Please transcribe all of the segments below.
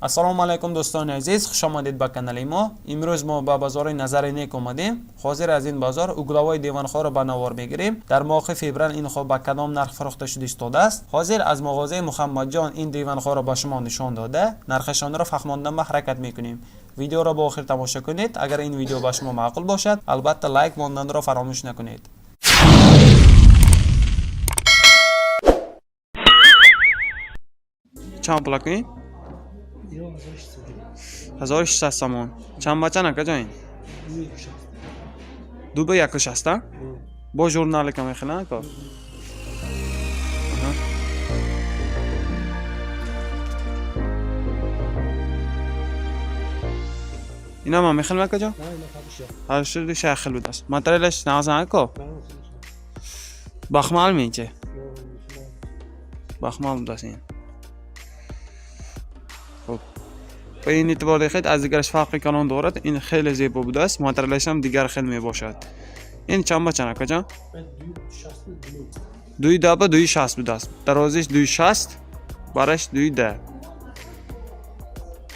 Assalomu alaykum do'stoni aziz, xush omaded ba kanali ما. امروز ما به بازار نظرینیک اومدیم. حاضر از این بازار اوگلاوای دیوانخواه رو به نوار میگیریم. در ماه فوریه این خواه به کدام نرخ فروخته شده ایستاده است. حاضر از مغازه محمد جان این دیوانخواه رو به شما نشان داده. نرخشان را فهماندن به حرکت میکنیم. ویدیو را با آخر تماشا کنید. اگر این ویدیو به شما معقول باشد البته لایک ماندن را فراموش نکنید. چند پول کنید؟ 1600 سامان. چند بچه نکه جاین؟ دو به یک شسته؟ با جورنال که میخونه نکه؟ اینا ما میخونه نکه جا؟ هر شده شیخل بود است. ماتریالش نازن نکه؟ بخمال میچه؟ بخمال بود است این. به این اعتبار دیگه از دیگرش فرقی کنان دارد. این خیلی زیبا بوده است. ماتریالش هم دیگر خیلی می باشد. این چند بچه نکه جان؟ 2 به 260 بوده است. درازش 260 برش 2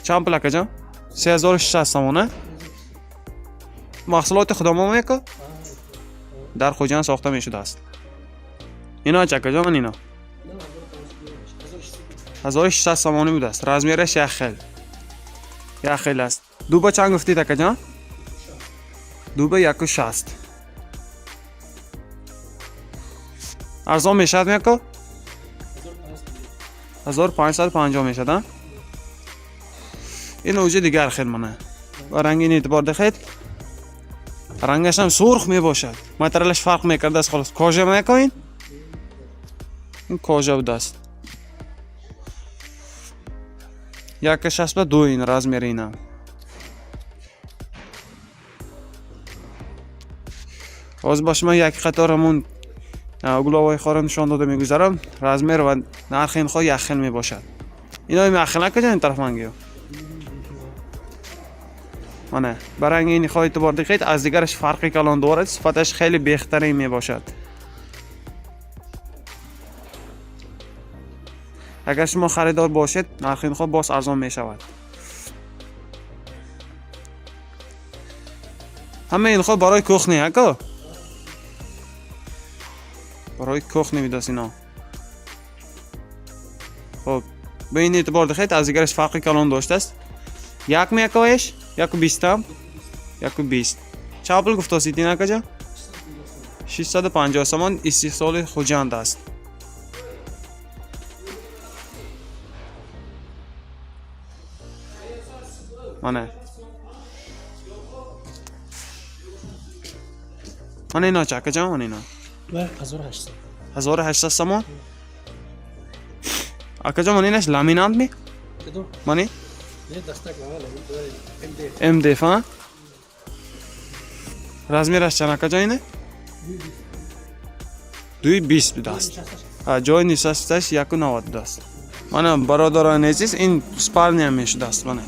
چند پول که جان؟ 3600 سامانه. محصولات خودمون میکه در خوجان ساخته میشده است. اینا چه که جان؟ اینا 1600 سامانه بوده است. رزمیرش یک خیلی است. دو با چند گفتی تکه جان؟ 2 به 160. ارزان میشد میکه؟ 1550 میشد. این اوجه دیگر خیلی منه. و رنگ این اعتبار دخید رنگش هم سرخ می باشد. ماتریالش فرق میکرده است. خلاص کاژه میکنین. این کاژه بود است. 160 به 2 این رزمیر اینم. باز باش من یک قطارمون اوگلاوای خواه را نشان داده میگذارم. رزمیر و نرخ این خواه یک خیل می باشد. اینا می اخیل نکجا این طرف منگیو منه برنگ این خواه اعتبار دیگه از دیگرش فرقی کلان دارد. صفتش خیلی بهتری می باشد. اگر شما خریدار باشید نرخ این خواه باز ارزان می شود. همه این خواه برای کوخنی هکا برای کوخنی میدست اینا. خب به این اعتبار دخید از دیگرش فرقی کلان داشته است. یک میکایش 120 هم 120 چه پول گفت سیتی نکجا 650 سامان استحصال خوجند است. منه اینا چه کجا من اینا 1800 سامان اکجا من اینش لامینانت می منی ام دی فا رزمیرش چند کجا اینه 220 بوده است. جای نشستش 190 بوده است. من برادران عزیز این سپرنی هم میشده است. من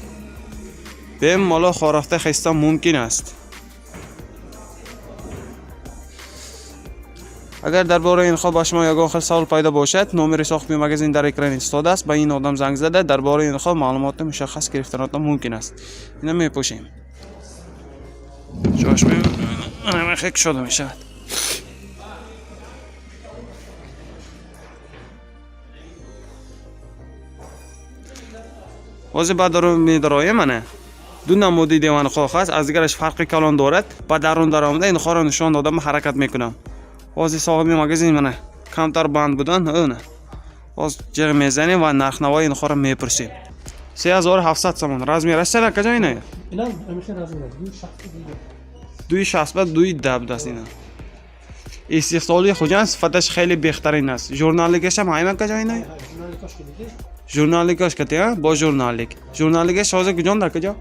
بهم مالا خورفته خسته ممکن است. اگر درباره این خواه با شما یک آخر سوال پیدا باشد نمر ساخت مگزین در اکران ایستاده است. به این آدم زنگ زده درباره این خواه معلومات مشخص گرفتن ممکن است. اینا میپوشیم جاش من خیلی شده میشد. واسه بعد رو میدرایه منه دو نمودی دیوان خواه است. از دیگرش فرقی کلان دارد. با درون درآمده این خواه را نشان دادم حرکت میکنم. واسه صاحب مغازه منه کمتر بند بودن اونه باز جر میزنیم و نرخ نوای این خواه را میپرسیم. 3700 سامان رزمیرش چه کجا اینه؟ اینا همیشه رزمیره 260 به 2 بوده است. اینا استحصالی خوجان صفتش خیلی بهترین است. ژورنالیکش هم همین کجا اینه؟ ژورنالیکش کته با ژورنالیکش حاضر کجان در کجا؟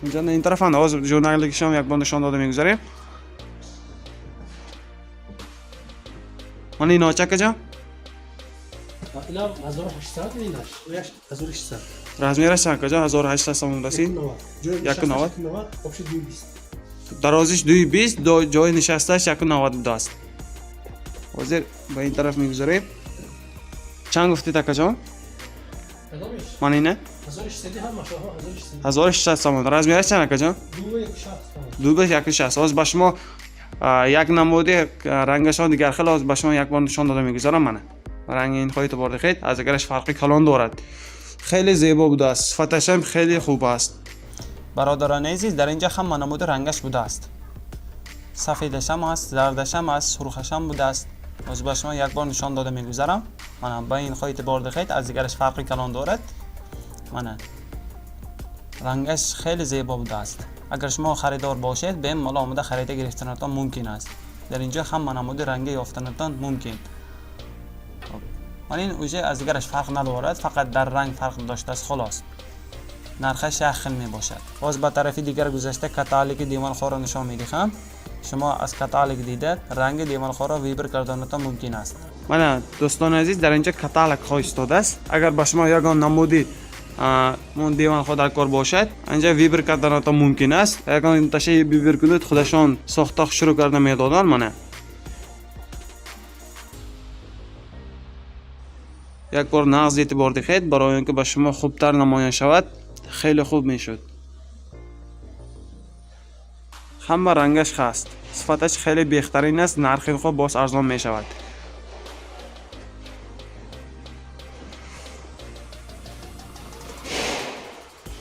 اینجا این طرف هم حاضر ژورنالیکش هم یک بار نشان داده میگذاریم. من اینا چه کجا؟ اینا 1800 ایناش 1800 رزمیرش چند کجا 1800 سامان رسید 190 درازش 220 جای نشستهش 190 بوده است. حاضر به این طرف میگذاریم. چند گفتی تکا جان؟ کدامش؟ من اینه 1600 هم ماشاءالله 1600 1600 سامان. رزمیرش چند اکاجان؟ 2160 دو به 160. از با شما یک نموده رنگشان دیگر خیلی از با شما یک بار نشان داده میگذارم. من رنگ این خواهی تو برده خیلی از اگرش فرقی کلان دارد. خیلی زیبا بوده است. صفتش هم خیلی خوب است. برادران عزیز در اینجا هم نموده رنگش بوده است. سفیدش هم است، زردش هم است، سرخش هم بوده است. از با شما یک بار نشان داده میگذارم. من با این خواهی تو برده خیلی از اگرش فرقی کلان دارد. من رنگش خیلی زیبا بوده است. اگر شما خریدار باشید به مال آمده خرید گرفتنتان ممکن است. در اینجا هم نمود رنگی یافتنتان ممکن. من این اوژه از دیگرش فرق ندارد، فقط در رنگ فرق داشته است خلاص. نرخش یک خیل می باشد. باز به طرف دیگر گذشته کاتالوگ دیوانخوار را نشان میدهم. شما از کاتالوگ دیده رنگ دیوانخوار را ویبر کردنتان ممکن است. من دوستان عزیز در اینجا کاتالوگ ها ایستاده است. اگر با شما یگان نمودی مون دیوان خود در کار باشد اینجا ویبر کردن تا ممکن است. اگر این تشه ویبر کنید خودشان ساختار شروع کرده میدادن. منه یک بار نقض اعتبار دهید برای اینکه با شما خوبتر نمایان شود. خیلی خوب میشد. همه رنگش خاست. صفتش خیلی بهترین است. نرخ خود باز ارزان می شود.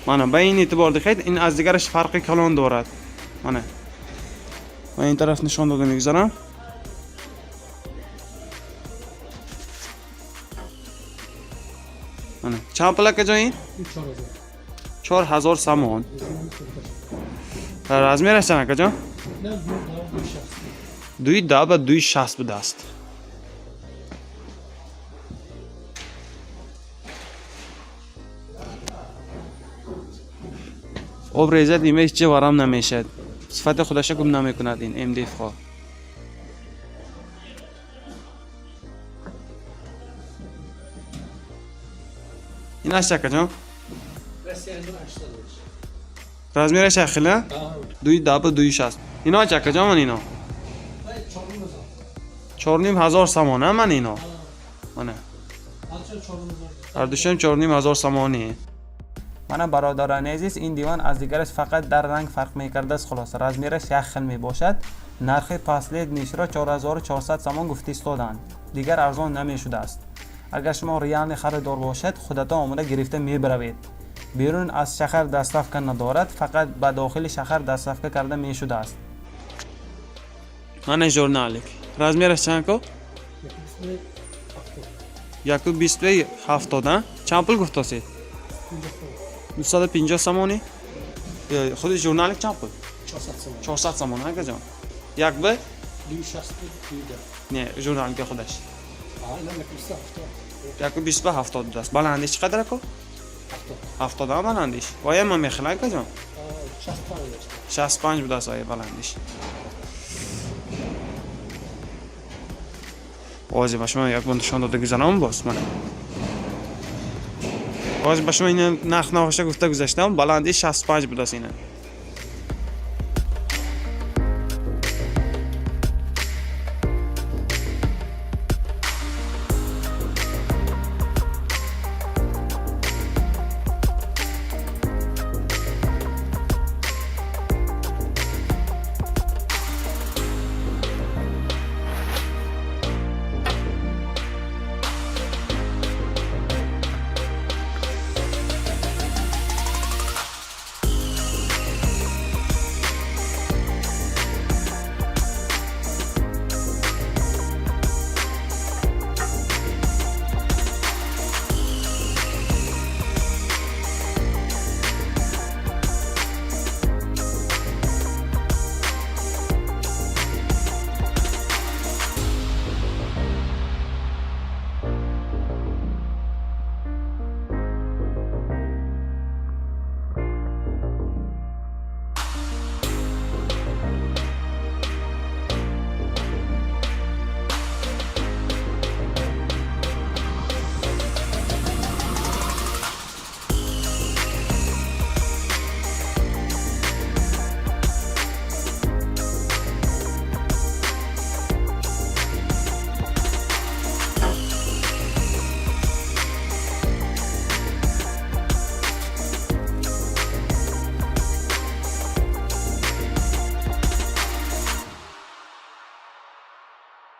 من به این اعتبار دخید این از دیگرش فرقی کلان دارد. من این طرف نشان داده میگذارم. چند پلک جایی؟ 4000 سامان. رزمیرش چند کجا؟ 210 به 260 بوده است. آب ریزد ایمش چه ورم نمیشد. صفت خودش کم نمیکند این MDF ها. این اشتک جان؟ رزمیرش اخیله؟ 210 به 260. اینا چک جان من اینا؟ 4500 سامانه من اینا. منه هر دوشم 4500 سامانیه. من برادران عزیز این دیوان از دیگرش فقط در رنگ فرق میکرده است خلاص. رزمیرش یک خیل می باشد. نرخ پسلید نیش را 4400 سامان گفته استادند. دیگر ارزان نمی شده است. اگر شما ریال خریدار باشد خودتان آمده گرفته می بروید. بیرون از شهر دستافکه ندارد، فقط به داخل شهر دستافکه کرده می شده است. من ژورنالیک رزمیرش چند کو؟ 127 چند پول گفته است؟ 250 سامانی؟ خود ژورنالیک چند پول؟ 400 سامان ها جان. یک به 260 نه ژورنالیک خودش. یک به 20 به 70 است. بلندش چقدر کو؟ 70 هم بلندش. وای من میخلای کجا؟ 65 بود است بلندش. واجب شما یک بند نشان داده گذارم باز من. واجب شما این نخ نوشته گفته گذاشتم بلندش 65 بود است اینه.